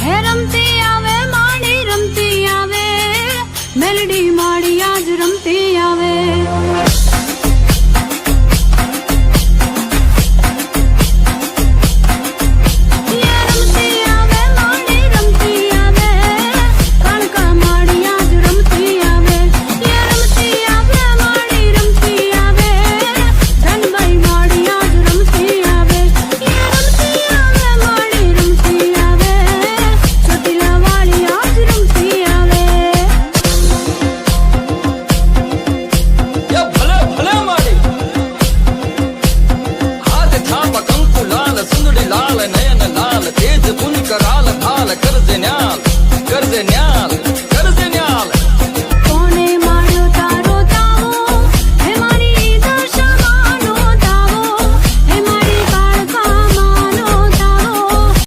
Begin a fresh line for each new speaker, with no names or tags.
એ રમતી આવે માડી રમતી આવે મેલડી માડી આજ રમતી આવે
कराल थाल कर्ज न्याल